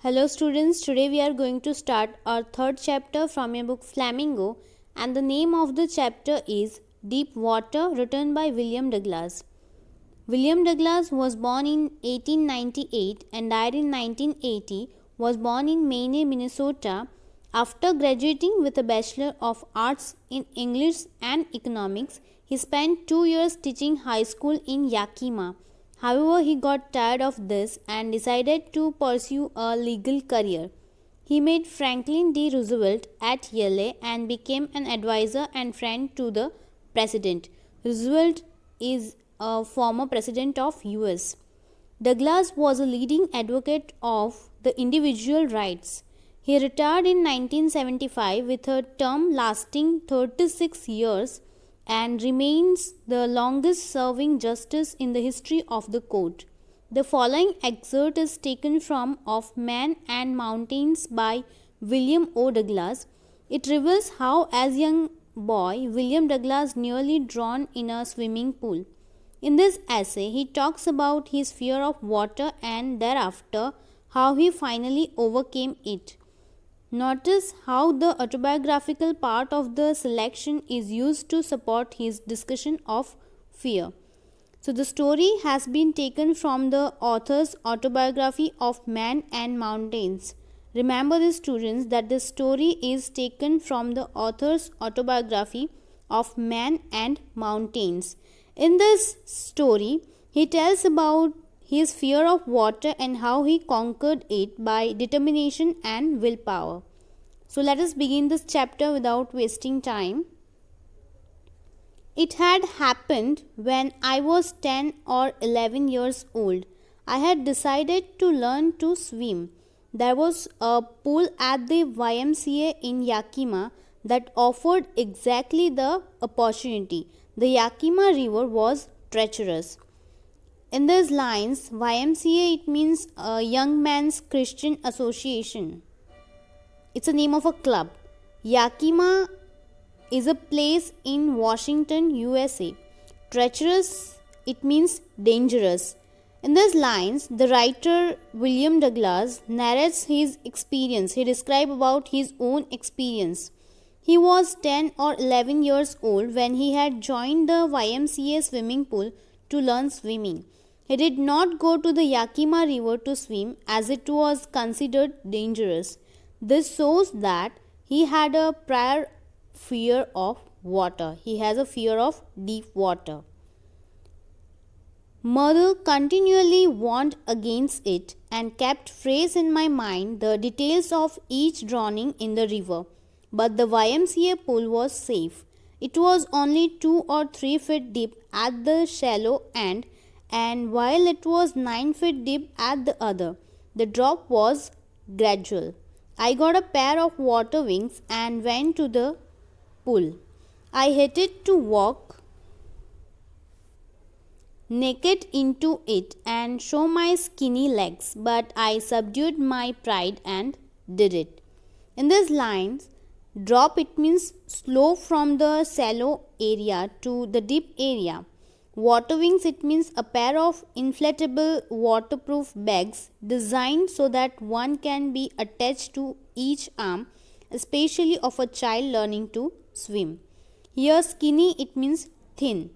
Hello students, today we are going to start our third chapter from your book Flamingo, and the name of the chapter is Deep Water, written by William Douglas. William Douglas was born in 1898 and died in 1980, was born in Maine, Minnesota. After graduating with a Bachelor of Arts in English and Economics, he spent 2 years teaching high school in Yakima. However, he got tired of this and decided to pursue a legal career. He met Franklin D. Roosevelt at Yale and became an advisor and friend to the president. Roosevelt is a former president of US. Douglas was a leading advocate of the individual rights. He retired in 1975 with a term lasting 36 years and remains the longest serving justice in the history of the court. The following excerpt is taken from Of Man and Mountains by William O. Douglas. It reveals how, as a young boy, William Douglas nearly drowned in a swimming pool. In this essay, he talks about his fear of water and thereafter how he finally overcame it. Notice how the autobiographical part of the selection is used to support his discussion of fear. So the story has been taken from the author's autobiography of Man and Mountains. Remember, the students, that the story is taken from the author's autobiography of Man and Mountains. In this story, he tells about his fear of water and how he conquered it by determination and willpower. So let us begin this chapter without wasting time. It had happened when I was 10 or 11 years old. I had decided to learn to swim. There was a pool at the YMCA in Yakima that offered exactly the opportunity. The Yakima River was treacherous. In these lines, YMCA, it means Young Men's Christian Association. It's a name of a club. Yakima is a place in Washington, USA. Treacherous, it means dangerous. In these lines, the writer William Douglas narrates his experience. He describes about his own experience. He was 10 or 11 years old when he had joined the YMCA swimming pool to learn swimming. He did not go to the Yakima River to swim as it was considered dangerous. This shows that he had a prior fear of water. He has a fear of deep water. Mother continually warned against it and kept fresh in my mind the details of each drowning in the river. But the YMCA pool was safe. It was only 2 or 3 feet deep at the shallow end, and while it was 9 feet deep at the other, the drop was gradual. I got a pair of water wings and went to the pool. I hated to walk naked into it and show my skinny legs, but I subdued my pride and did it. In these lines, drop, it means slow from the shallow area to the deep area. Water wings, it means a pair of inflatable waterproof bags designed so that one can be attached to each arm, especially of a child learning to swim. Here skinny, it means thin.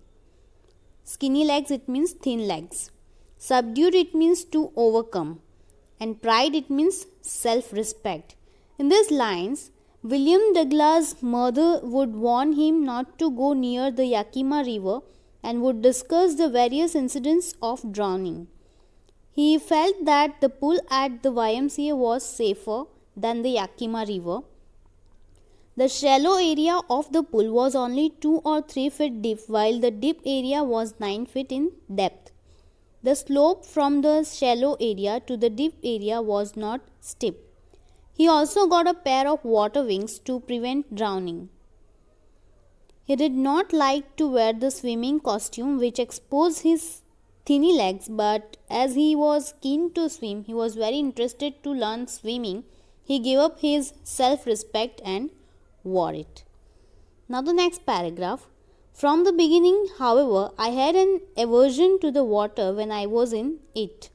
Skinny legs, it means thin legs. Subdued, it means to overcome. And pride, it means self-respect. In these lines, William Douglas' mother would warn him not to go near the Yakima River and would discuss the various incidents of drowning. He felt that the pool at the YMCA was safer than the Yakima River. The shallow area of the pool was only 2 or 3 feet deep, while the deep area was 9 feet in depth. The slope from the shallow area to the deep area was not steep. He also got a pair of water wings to prevent drowning. He did not like to wear the swimming costume which exposed his thin legs, but as he was keen to swim, he was very interested to learn swimming. He gave up his self-respect and wore it. Now the next paragraph. From the beginning, however, I had an aversion to the water when I was in it.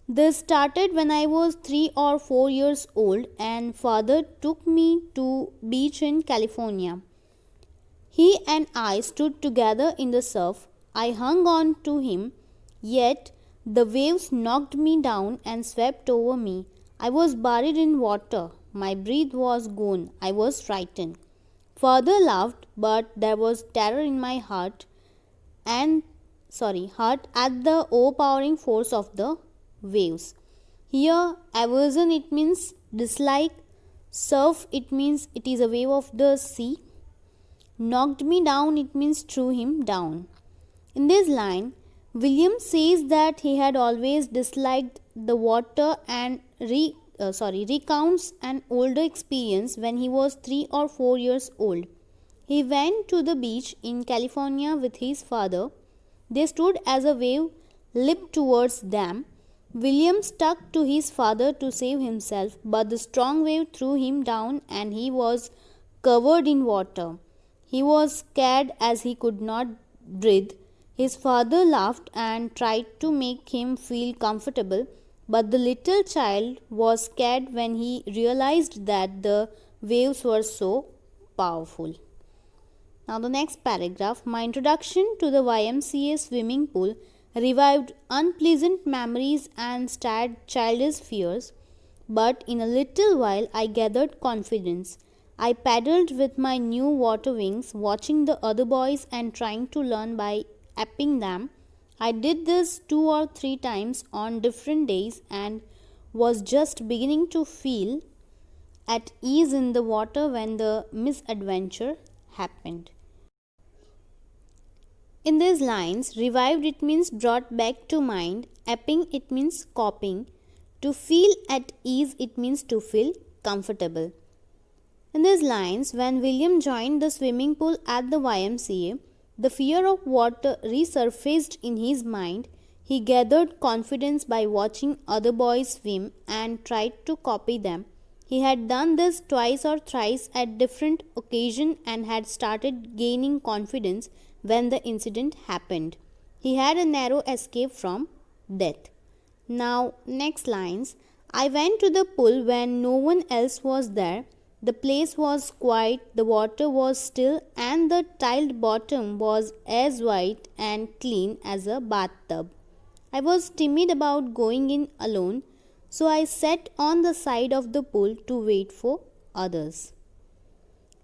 This started when I was 3 or 4 years old and father took me to beach in California. He and I stood together in the surf. I hung on to him, yet the waves knocked me down and swept over me. I was buried in water. My breath was gone. I was frightened. Father laughed, but there was terror in my heart at the overpowering force of the waves. Here, aversion it means dislike, surf it means it is a wave of the sea, knocked me down it means threw him down. In this line, William says that he had always disliked the water and recounts an older experience when he was 3 or 4 years old. He went to the beach in California with his father. They stood as a wave leaped towards them. William stuck to his father to save himself, but the strong wave threw him down and he was covered in water. He was scared as he could not breathe. His father laughed and tried to make him feel comfortable, but the little child was scared when he realized that the waves were so powerful. Now the next paragraph, my introduction to the YMCA swimming pool revived unpleasant memories and stirred childish fears, but in a little while I gathered confidence. I paddled with my new water wings, watching the other boys and trying to learn by apping them. I did this 2 or 3 times on different days and was just beginning to feel at ease in the water when the misadventure happened. In these lines, revived it means brought back to mind, apping it means copying, to feel at ease it means to feel comfortable. In these lines, when William joined the swimming pool at the YMCA, the fear of water resurfaced in his mind. He gathered confidence by watching other boys swim and tried to copy them. He had done this twice or thrice at different occasions and had started gaining confidence when the incident happened. He had a narrow escape from death. Now, next lines. I went to the pool when no one else was there. The place was quiet, the water was still, and the tiled bottom was as white and clean as a bathtub. I was timid about going in alone, so I sat on the side of the pool to wait for others.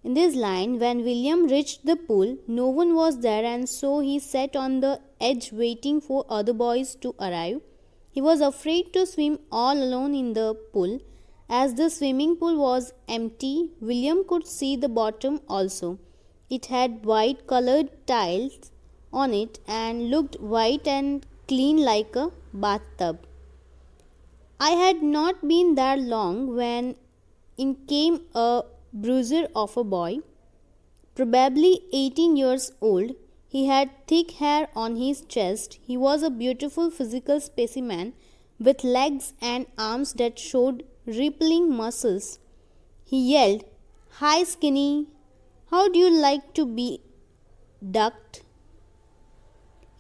In this line, when William reached the pool, no one was there, and so he sat on the edge waiting for other boys to arrive. He was afraid to swim all alone in the pool. As the swimming pool was empty, William could see the bottom also. It had white colored tiles on it and looked white and clean like a bathtub. I had not been there long when in came a bruiser of a boy, probably 18 years old. He had thick hair on his chest. He was a beautiful physical specimen with legs and arms that showed rippling muscles. He yelled, "Hi, Skinny, how do you like to be ducked?"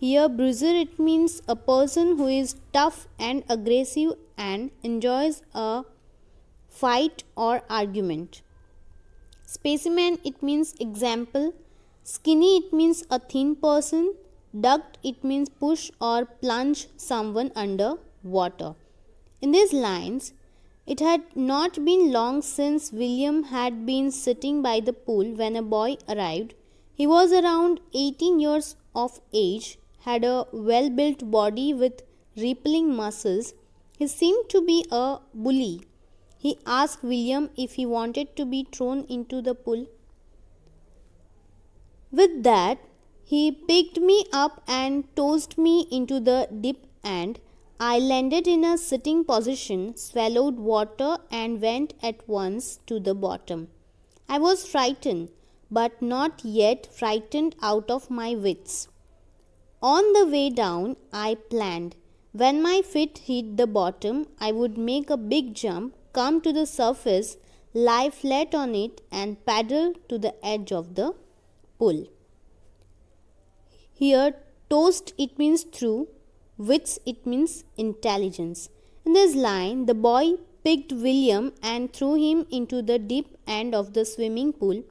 Here, bruiser it means a person who is tough and aggressive and enjoys a fight or argument. Specimen it means example. Skinny it means a thin person. Ducked it means push or plunge someone under water. In these lines, it had not been long since William had been sitting by the pool when a boy arrived. He was around 18 years of age, had a well-built body with rippling muscles. He seemed to be a bully. He asked William if he wanted to be thrown into the pool. With that, he picked me up and tossed me into the deep end. I landed in a sitting position, swallowed water, and went at once to the bottom. I was frightened, but not yet frightened out of my wits. On the way down, I planned. When my feet hit the bottom, I would make a big jump, come to the surface, lie flat on it, and paddle to the edge of the pool. Here, tossed it means through. Wits it means intelligence. In this line, the boy picked William and threw him into the deep end of the swimming pool.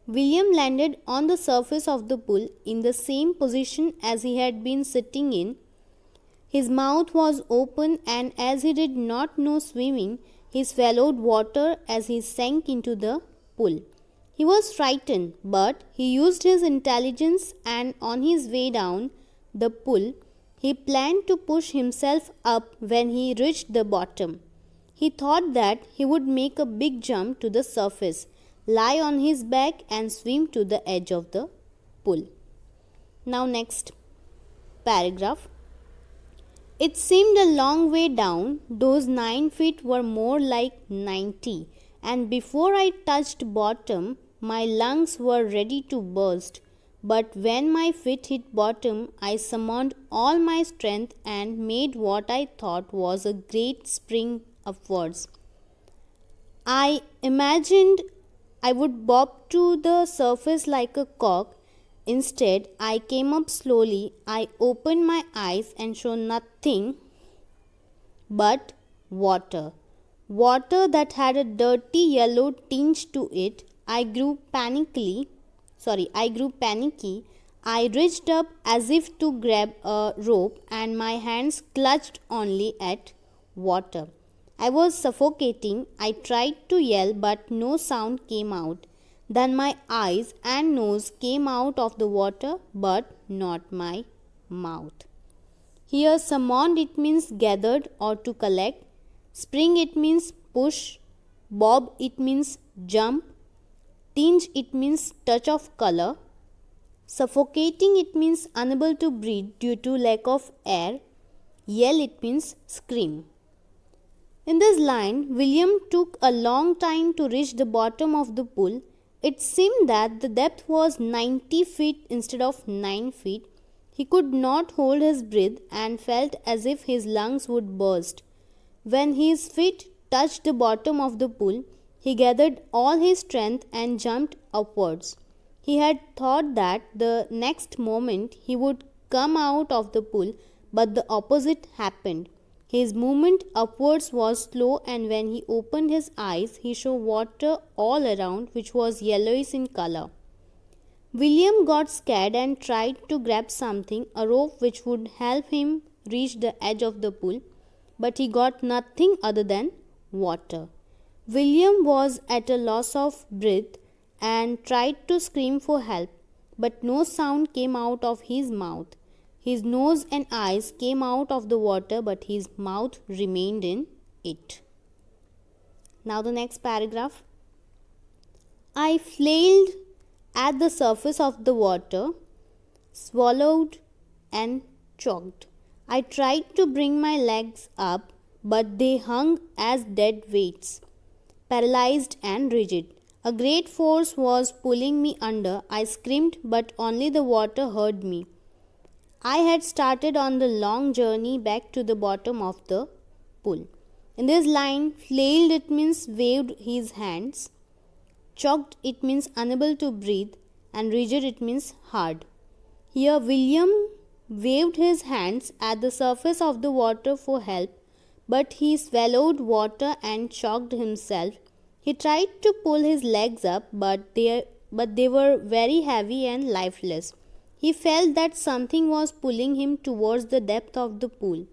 William landed on the surface of the pool in the same position as he had been sitting in. His mouth was open, and as he did not know swimming, he swallowed water as he sank into the pool. He was frightened, but he used his intelligence, and on his way down the pool, he planned to push himself up when he reached the bottom. He thought that he would make a big jump to the surface, lie on his back, and swim to the edge of the pool. Now, next paragraph. It seemed a long way down. Those 9 feet were more like 90, and before I touched bottom, my lungs were ready to burst. But when my feet hit bottom, I summoned all my strength and made what I thought was a great spring upwards. I imagined I would bob to the surface like a cork. Instead, I came up slowly. I opened my eyes and saw nothing but water. Water that had a dirty yellow tinge to it. I grew panicky. I reached up as if to grab a rope, and my hands clutched only at water. I was suffocating. I tried to yell, but no sound came out. Then my eyes and nose came out of the water, but not my mouth. Here, summoned it means gathered or to collect. Spring it means push. Bob it means jump. Tinge it means touch of color. Suffocating it means unable to breathe due to lack of air. Yell it means scream. In this line, William took a long time to reach the bottom of the pool. It seemed that the depth was 90 feet instead of 9 feet. He could not hold his breath and felt as if his lungs would burst. When his feet touched the bottom of the pool, he gathered all his strength and jumped upwards. He had thought that the next moment he would come out of the pool, but the opposite happened. His movement upwards was slow, and when he opened his eyes, he saw water all around, which was yellowish in color. William got scared and tried to grab something, a rope which would help him reach the edge of the pool, but he got nothing other than water. William was at a loss of breath and tried to scream for help, but no sound came out of his mouth. His nose and eyes came out of the water, but his mouth remained in it. Now the next paragraph. I flailed at the surface of the water, swallowed and choked. I tried to bring my legs up, but they hung as dead weights, paralyzed and rigid. A great force was pulling me under. I screamed, but only the water heard me. I had started on the long journey back to the bottom of the pool. In this line, flailed it means waved his hands, choked it means unable to breathe, and rigid it means hard. Here William waved his hands at the surface of the water for help, but he swallowed water and choked himself. He tried to pull his legs up, but they were very heavy and lifeless. He felt that something was pulling him towards the depth of the pool.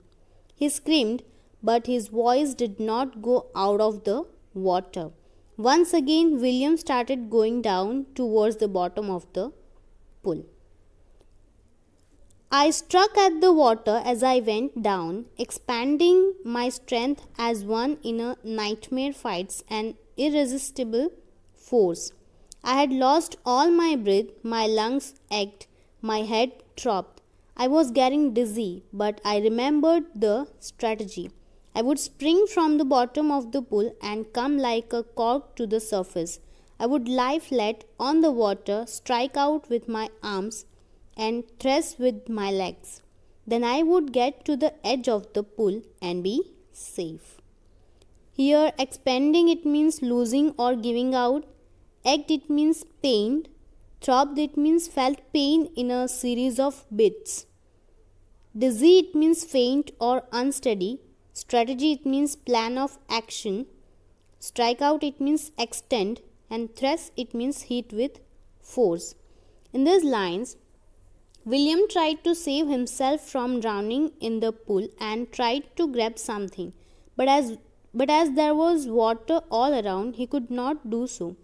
He screamed, but his voice did not go out of the water. Once again, William started going down towards the bottom of the pool. I struck at the water as I went down, expanding my strength as one in a nightmare fights an irresistible force. I had lost all my breath, my lungs ached, my head throbbed. I was getting dizzy, but I remembered the strategy. I would spring from the bottom of the pool and come like a cork to the surface. I would lie flat on the water, strike out with my arms, and thrust with my legs. Then I would get to the edge of the pool and be safe. Here, expanding it means losing or giving out. Ached it means pained. Throbbed it means felt pain in a series of beats. Dizzy it means faint or unsteady. Strategy, it means plan of action. Strike out, it means extend. And thrust, it means hit with force. In these lines, William tried to save himself from drowning in the pool and tried to grab something. But as there was water all around, he could not do so.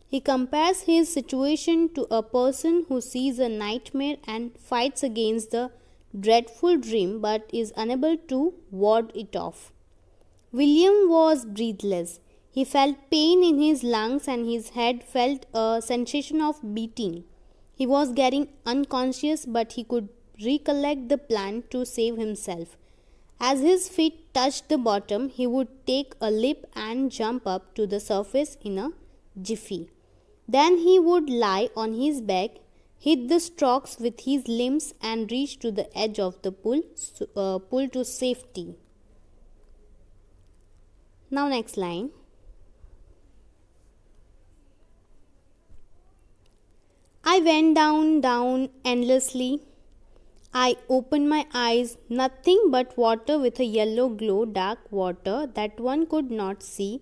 He compares his situation to a person who sees a nightmare and fights against the dreadful dream but is unable to ward it off. William was breathless. He felt pain in his lungs and his head felt a sensation of beating. He was getting unconscious, but he could recollect the plan to save himself. As his feet touched the bottom, he would take a leap and jump up to the surface in a jiffy. Then he would lie on his back, hit the strokes with his limbs, and reach to the edge of the pool to safety. Now next line. I went down endlessly. I opened my eyes, nothing but water with a yellow glow, dark water that one could not see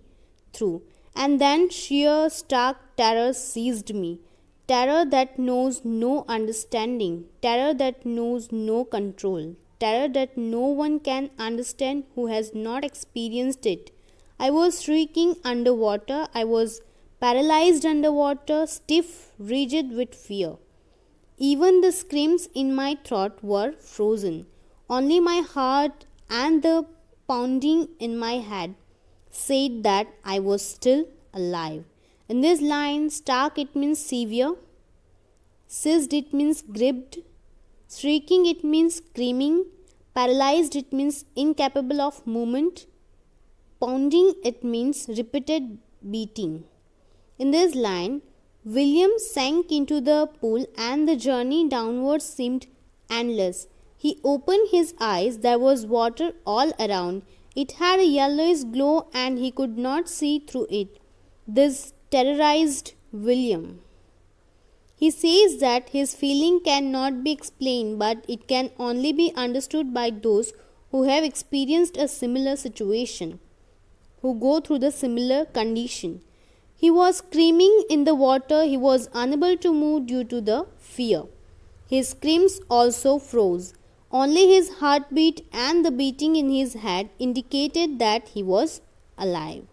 through. And then sheer stark terror seized me. Terror that knows no understanding. Terror that knows no control. Terror that no one can understand who has not experienced it. I was shrieking underwater. I was paralyzed underwater, stiff, rigid with fear. Even the screams in my throat were frozen. Only my heart and the pounding in my head said that I was still alive. In this line, stark, it means severe. Seized, it means gripped. Shrieking, it means screaming. Paralyzed, it means incapable of movement. Pounding, it means repeated beating. In this line, William sank into the pool and the journey downwards seemed endless. He opened his eyes. There was water all around. It had a yellowish glow and he could not see through it. This terrorized William. He says that his feeling cannot be explained, but it can only be understood by those who have experienced a similar situation, who go through the similar condition. He was screaming in the water. He was unable to move due to the fear. His screams also froze. Only his heartbeat and the beating in his head indicated that he was alive.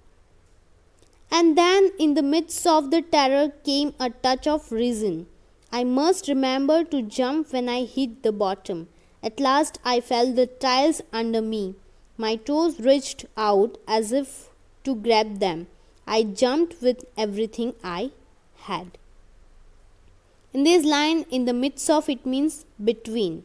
And then, in the midst of the terror, came a touch of reason. I must remember to jump when I hit the bottom. At last, I felt the tiles under me. My toes reached out as if to grab them. I jumped with everything I had. In this line, in the midst of, it means between.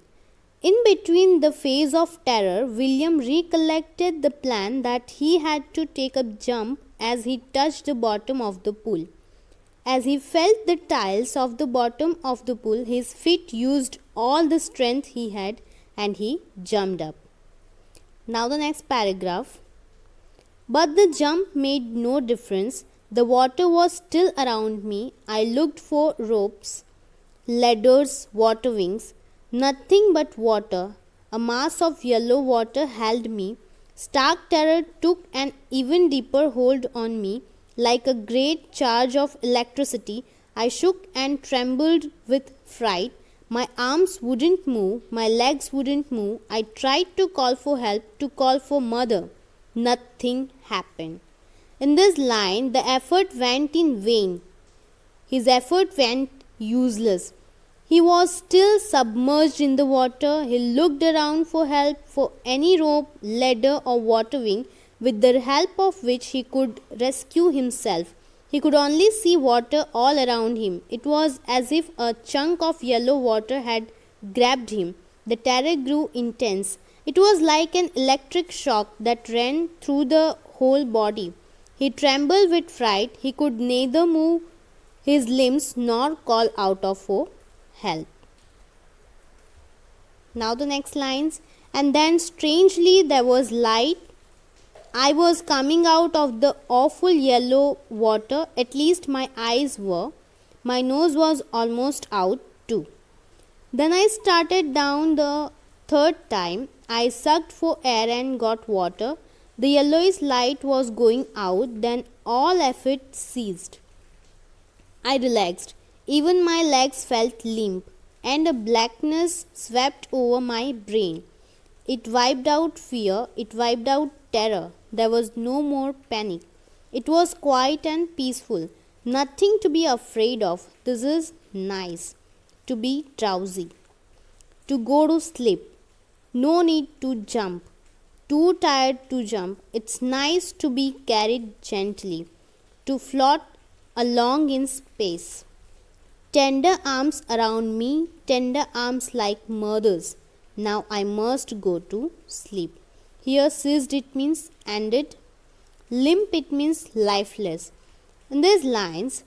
In between the phase of terror, William recollected the plan that he had to take a jump as he touched the bottom of the pool. As he felt the tiles of the bottom of the pool, his feet used all the strength he had and he jumped up. Now the next paragraph. But the jump made no difference. The water was still around me. I looked for ropes, ladders, water wings. Nothing but water. A mass of yellow water held me. Stark terror took an even deeper hold on me. Like a great charge of electricity, I shook and trembled with fright. My arms wouldn't move. My legs wouldn't move. I tried to call for help, to call for mother. Nothing happened. In this line, the effort went in vain. His effort went useless. He was still submerged in the water. He looked around for help, for any rope, ladder or water wing with the help of which he could rescue himself. He could only see water all around him. It was as if a chunk of yellow water had grabbed him. The terror grew intense. It was like an electric shock that ran through the whole body. He trembled with fright. He could neither move his limbs nor call out for help. Now the next lines. And then strangely there was light. I was coming out of the awful yellow water. At least my eyes were. My nose was almost out too. Then I started down the third time. I sucked for air and got water. The yellowish light was going out, then all effort ceased. I relaxed. Even my legs felt limp, and a blackness swept over my brain. It wiped out fear, it wiped out terror. There was no more panic. It was quiet and peaceful. Nothing to be afraid of. This is nice. To be drowsy. To go to sleep. No need to jump. Too tired to jump. It's nice to be carried gently. To float along in space. Tender arms around me, tender arms like mother's. Now I must go to sleep. Here ceased it means ended. Limp it means lifeless. In these lines,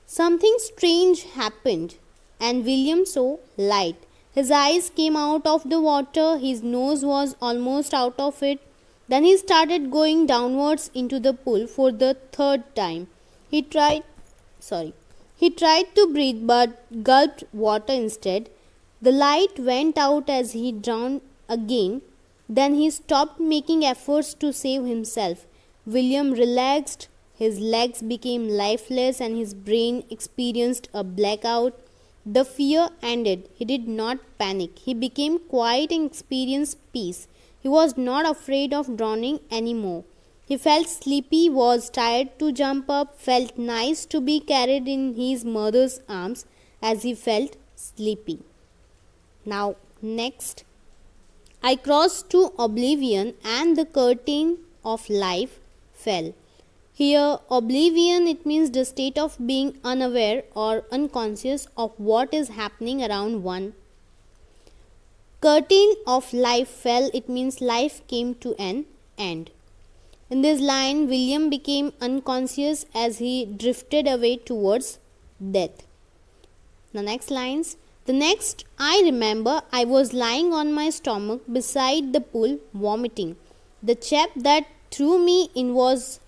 something strange happened and William saw light. His eyes came out of the water, his nose was almost out of it. Then he started going downwards into the pool for the third time. He tried to breathe but gulped water instead. The light went out as he drowned again. Then he stopped making efforts to save himself. William relaxed, his legs became lifeless and his brain experienced a blackout. The fear ended. He did not panic. He became quiet and experienced peace. He was not afraid of drowning anymore. He felt sleepy, was tired to jump up, felt nice to be carried in his mother's arms as he felt sleepy. Now, next, I crossed to oblivion and the curtain of life fell. Here, oblivion, it means the state of being unaware or unconscious of what is happening around one. Curtain of life fell, it means life came to an end. In this line, William became unconscious as he drifted away towards death. The next lines. The next I remember, I was lying on my stomach beside the pool, vomiting. The chap that threw me in was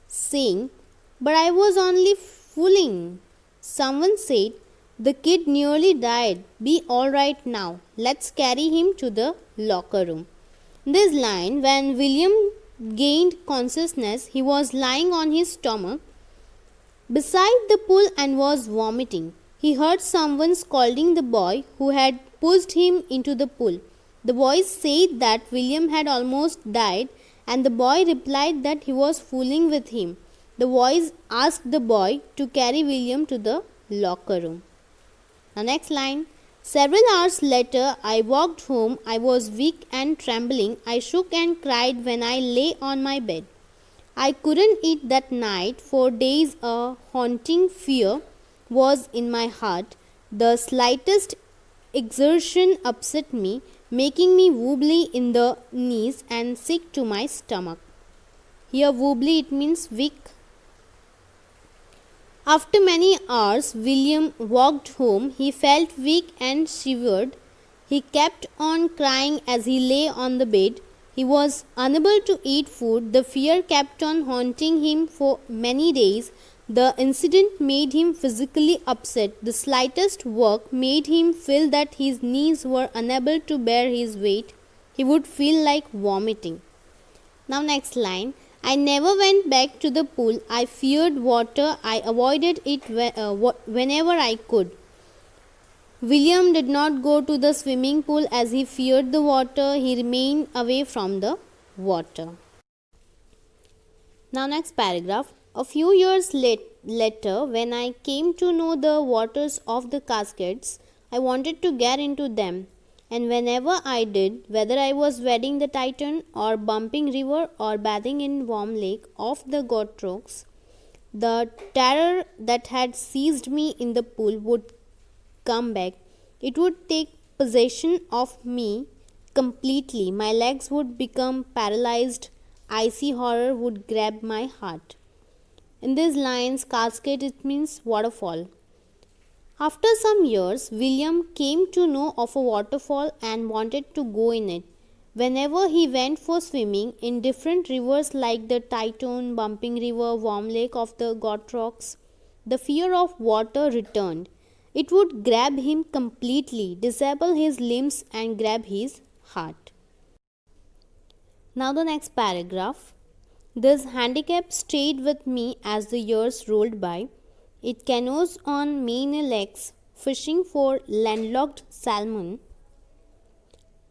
saying, "But I was only fooling." Someone said, "The kid nearly died. Be all right now. Let's carry him to the locker room." This line, when William gained consciousness, he was lying on his stomach beside the pool and was vomiting. He heard someone scolding the boy who had pushed him into the pool. The boys said that William had almost died, and the boy replied that he was fooling with him. The boys asked the boy to carry William to the locker room. The next line. Several hours later, I walked home. I was weak and trembling. I shook and cried when I lay on my bed. I couldn't eat that night. For days a haunting fear was in my heart. The slightest exertion upset me, making me wobbly in the knees and sick to my stomach. Here wobbly, it means weak. After many hours, William walked home. He felt weak and shivered. He kept on crying as he lay on the bed. He was unable to eat food. The fear kept on haunting him for many days. The incident made him physically upset. The slightest work made him feel that his knees were unable to bear his weight. He would feel like vomiting. Now next line. I never went back to the pool. I feared water. I avoided it whenever I could. William did not go to the swimming pool as he feared the water. He remained away from the water. Now next paragraph. A few years later, when I came to know the waters of the Cascades, I wanted to get into them. And whenever I did, whether I was wading the Titan or bumping river or bathing in warm lake of the Gotrocks, the terror that had seized me in the pool would come back. It would take possession of me completely. My legs would become paralyzed. Icy horror would grab my heart. In these lines, cascade, it means waterfall. After some years, William came to know of a waterfall and wanted to go in it. Whenever he went for swimming in different rivers like the Titan, Bumping River, Warm Lake of the Gotrocks, the fear of water returned. It would grab him completely, disable his limbs and grab his heart. Now the next paragraph. This handicap stayed with me as the years rolled by. It canoes on main lakes, fishing for landlocked salmon,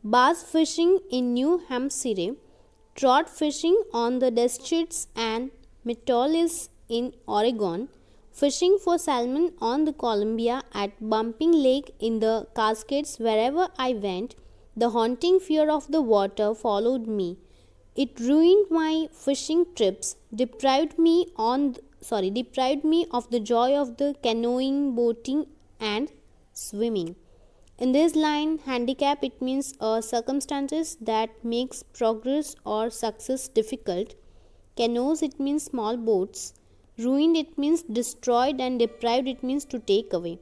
bass fishing in New Hampshire, trout fishing on the Deschutes and Metollis in Oregon, fishing for salmon on the Columbia at Bumping Lake in the Cascades. Wherever I went, the haunting fear of the water followed me. It ruined my fishing trips, deprived me of the joy of the canoeing, boating and swimming. In this line, handicap, it means circumstances that makes progress or success difficult. Canoes, it means small boats. Ruined, it means destroyed, and deprived, it means to take away.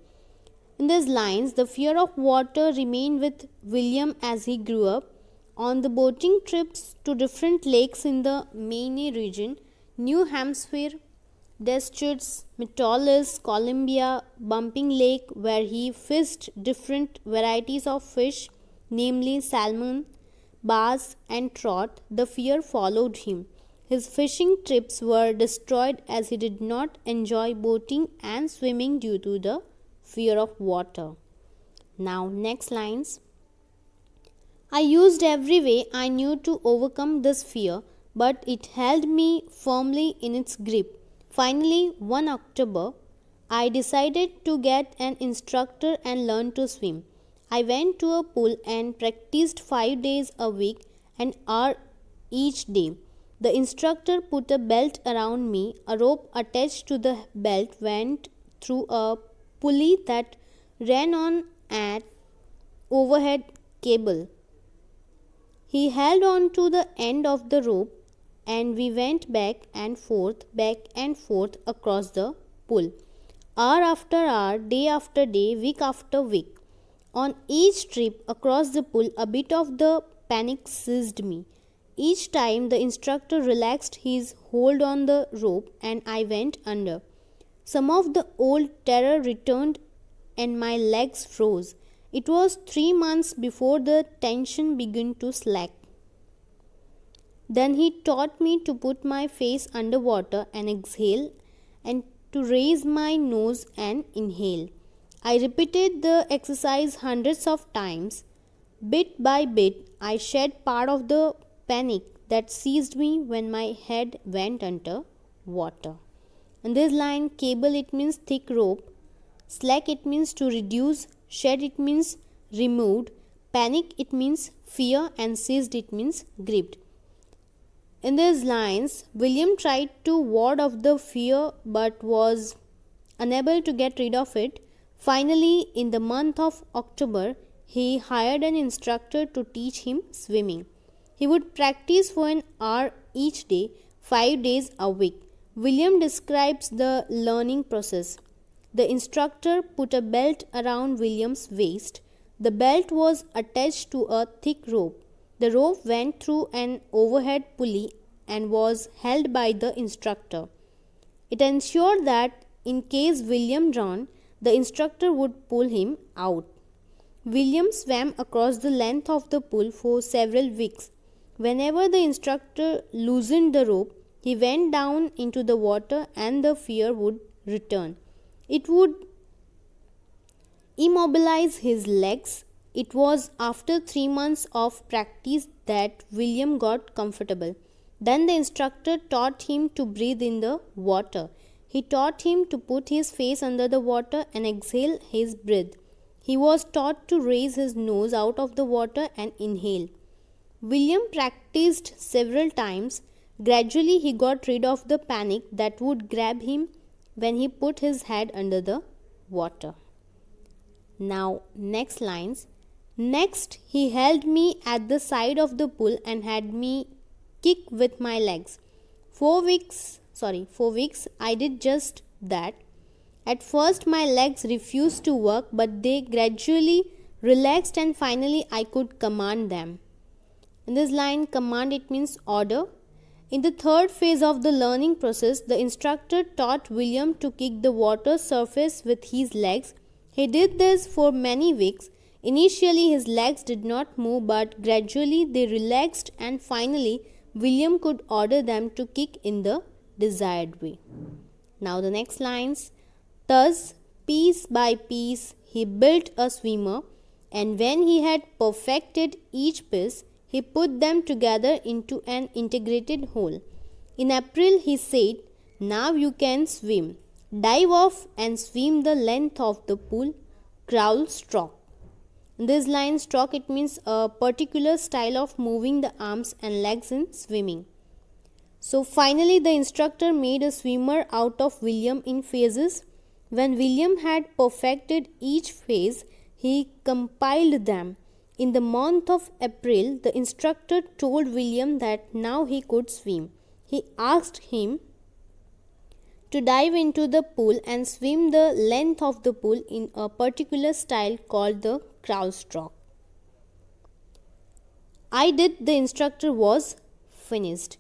In these lines, the fear of water remained with William as he grew up. On the boating trips to different lakes in the Maine region, New Hampshire, Deschutes, Metollis, Columbia, Bumping Lake, where he fished different varieties of fish, namely salmon, bass, and trout, the fear followed him. His fishing trips were destroyed as he did not enjoy boating and swimming due to the fear of water. Now, next lines. I used every way I knew to overcome this fear, but it held me firmly in its grip. Finally, one October, I decided to get an instructor and learn to swim. I went to a pool and practiced 5 days a week, an hour each day. The instructor put a belt around me. A rope attached to the belt went through a pulley that ran on an overhead cable. He held on to the end of the rope and we went back and forth across the pool. Hour after hour, day after day, week after week. On each trip across the pool, a bit of the panic seized me. Each time the instructor relaxed his hold on the rope and I went under. Some of the old terror returned and my legs froze. It was 3 months before the tension began to slack. Then he taught me to put my face under water and exhale, and to raise my nose and inhale. I repeated the exercise hundreds of times. Bit by bit, I shed part of the panic that seized me when my head went under water. In this line, cable, it means thick rope. Slack, it means to reduce. Shed, it means removed. Panic, it means fear. And seized, it means gripped. In these lines, William tried to ward off the fear but was unable to get rid of it. Finally, in the month of October, he hired an instructor to teach him swimming. He would practice for an hour each day, 5 days a week. William describes the learning process. The instructor put a belt around William's waist. The belt was attached to a thick rope. The rope went through an overhead pulley and was held by the instructor. It ensured that in case William drowned, the instructor would pull him out. William swam across the length of the pool for several weeks. Whenever the instructor loosened the rope, he went down into the water and the fear would return. It would immobilize his legs. It was after 3 months of practice that William got comfortable. Then the instructor taught him to breathe in the water. He taught him to put his face under the water and exhale his breath. He was taught to raise his nose out of the water and inhale. William practiced several times. Gradually, he got rid of the panic that would grab him when he put his head under the water. Now, next lines. Next, he held me at the side of the pool and had me kick with my legs. 4 weeks, I did just that. At first, my legs refused to work, but they gradually relaxed and finally I could command them. In this line, command, it means order. In the third phase of the learning process, the instructor taught William to kick the water surface with his legs. He did this for many weeks. Initially, his legs did not move, but gradually they relaxed and finally William could order them to kick in the desired way. Now the next lines. Thus, piece by piece, he built a swimmer, and when he had perfected each piece, he put them together into an integrated whole. In April, he said, "Now you can swim. Dive off and swim the length of the pool. Crawl stroke." In this line, stroke, it means a particular style of moving the arms and legs in swimming. So finally, the instructor made a swimmer out of William in phases. When William had perfected each phase, he compiled them. In the month of April, the instructor told William that now he could swim. He asked him to dive into the pool and swim the length of the pool in a particular style called the crawl stroke. I did, the instructor was finished.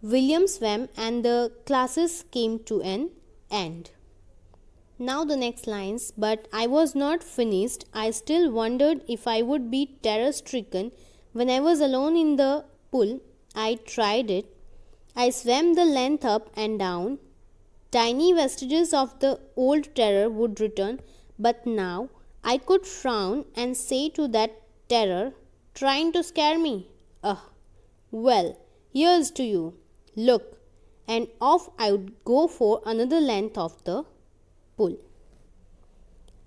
William swam and the classes came to an end. Now the next lines. But I was not finished. I still wondered if I would be terror-stricken. When I was alone in the pool, I tried it. I swam the length up and down. Tiny vestiges of the old terror would return, but now I could frown and say to that terror, "Trying to scare me? Well, here's to you. Look." And off I would go for another length of the pool.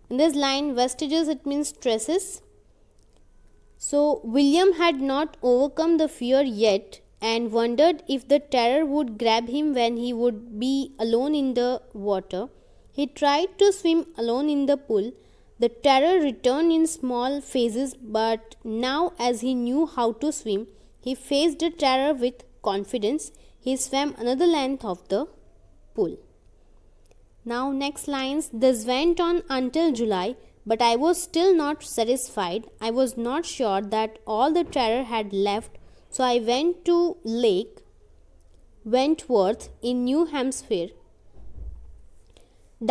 In this line, vestiges, it means traces. So William had not overcome the fear yet and wondered if the terror would grab him when he would be alone in the water. He tried to swim alone in the pool. The terror returned in small phases, but now, as he knew how to swim, he faced the terror with confidence. He swam another length of the pool. Now next lines. This went on until July, but I was still not satisfied. I was not sure that all the terror had left, so I went to Lake Wentworth in New Hampshire,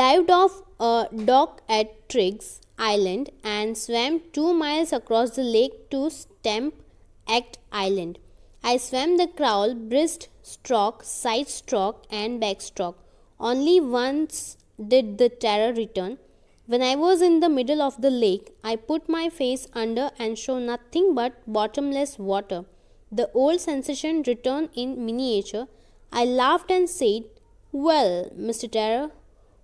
dived off a dock at Triggs Island, and swam 2 miles across the lake to Stamp Act Island. I swam the crawl, breast stroke, side stroke, and backstroke. Only once did the terror return. When I was in the middle of the lake, I put my face under and saw nothing but bottomless water. The old sensation returned in miniature. I laughed and said, "Well, Mr. Terror,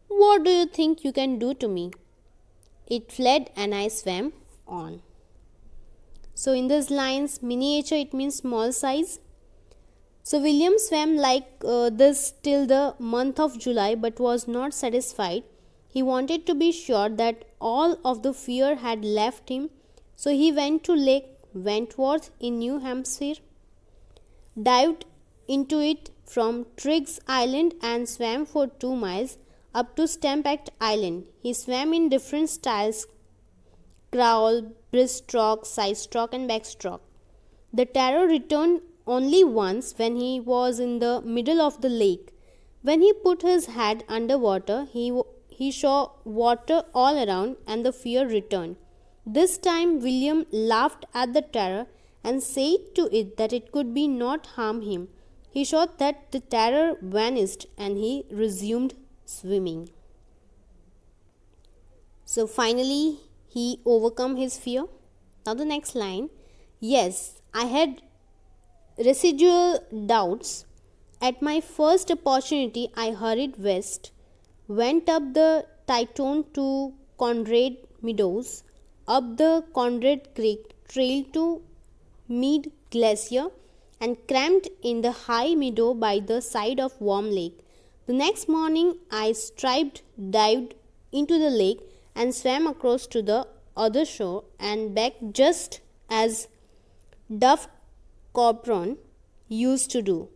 what do you think you can do to me?" It fled and I swam on. So in these lines, miniature, it means small size. So William swam like this till the month of July, but was not satisfied. He wanted to be sure that all of the fear had left him. So he went to Lake Wentworth in New Hampshire, dived into it from Triggs Island, and swam for 2 miles up to Stamp Act Island. He swam in different styles: crawl, breaststroke, side stroke, and backstroke. The terror returned only once when he was in the middle of the lake. When he put his head under water, he saw water all around, and the fear returned. This time William laughed at the terror and said to it that it could be not harm him. He saw that the terror vanished and he resumed swimming. So finally he overcome his fear. Now the next line. Yes, I had residual doubts. At my first opportunity, I hurried west, went up the Tytone to Conrad Meadows, up the Conrad Creek trail to Mead Glacier, and camped in the high meadow by the side of Warm Lake. The next morning, I dived into the lake and swam across to the other shore and back just as Duff Corporon used to do.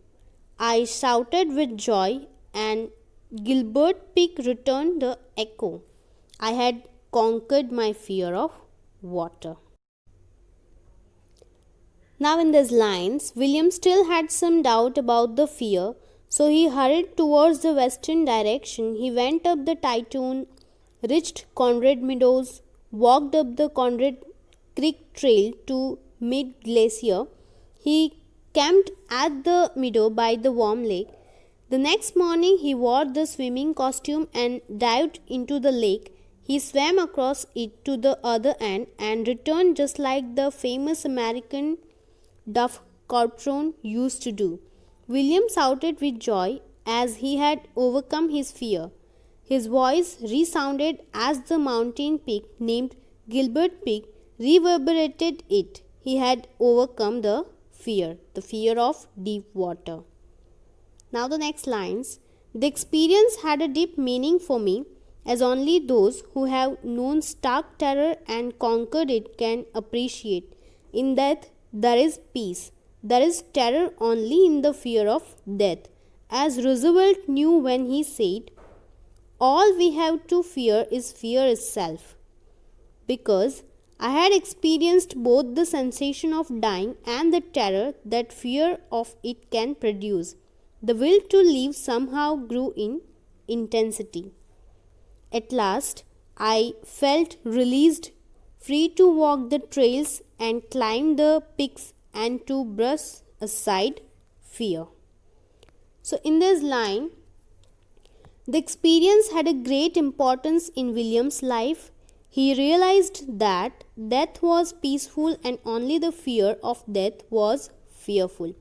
I shouted with joy, and Gilbert Peak returned the echo. I had conquered my fear of water. Now in these lines, William still had some doubt about the fear, so he hurried towards the western direction. He went up the Tytone, reached Conrad Meadows, walked up the Conrad Creek trail to Mid Glacier. He camped at the meadow by the warm lake. The next morning, he wore the swimming costume and dived into the lake. He swam across it to the other end and returned just like the famous American Duff Corcoran used to do. William shouted with joy as he had overcome his fear. His voice resounded as the mountain peak named Gilbert Peak reverberated it. He had overcome the fear of deep water. Now the next lines. The experience had a deep meaning for me, as only those who have known stark terror and conquered it can appreciate. In death there is peace. There is terror only in the fear of death. As Roosevelt knew when he said, all we have to fear is fear itself. Because I had experienced both the sensation of dying and the terror that fear of it can produce. The will to live somehow grew in intensity. At last, I felt released, free to walk the trails and climb the peaks and to brush aside fear. So in this line, the experience had a great importance in William's life. He realized that death was peaceful and only the fear of death was fearful.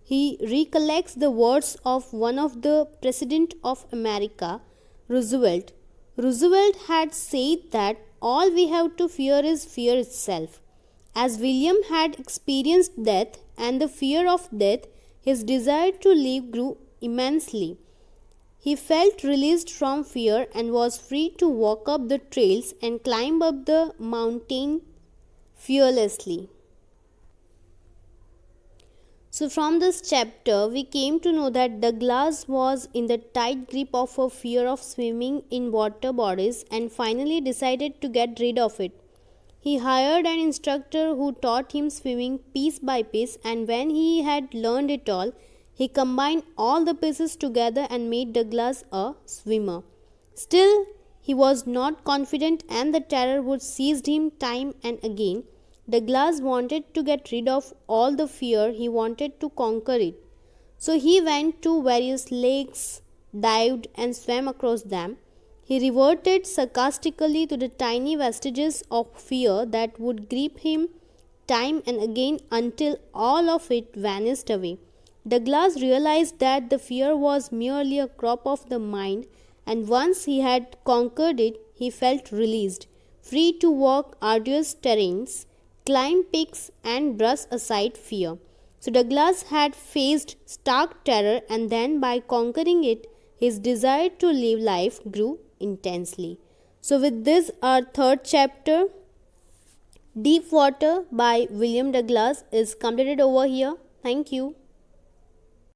He recollects the words of one of the President of America, Roosevelt. Roosevelt had said that all we have to fear is fear itself. As William had experienced death and the fear of death, his desire to live grew immensely. He felt released from fear and was free to walk up the trails and climb up the mountain fearlessly. So from this chapter, we came to know that Douglas was in the tight grip of a fear of swimming in water bodies and finally decided to get rid of it. He hired an instructor who taught him swimming piece by piece, and when he had learned it all, he combined all the pieces together and made Douglas a swimmer. Still, he was not confident and the terror would seize him time and again. Douglas wanted to get rid of all the fear, he wanted to conquer it. So he went to various lakes, dived and swam across them. He reverted sarcastically to the tiny vestiges of fear that would grip him time and again until all of it vanished away. Douglas realized that the fear was merely a crop of the mind, and once he had conquered it, he felt released, free to walk arduous terrains, climb peaks and brush aside fear. So Douglas had faced stark terror, and then by conquering it, his desire to live life grew intensely. So with this, our third chapter, Deep Water by William Douglas, is completed over here. Thank you.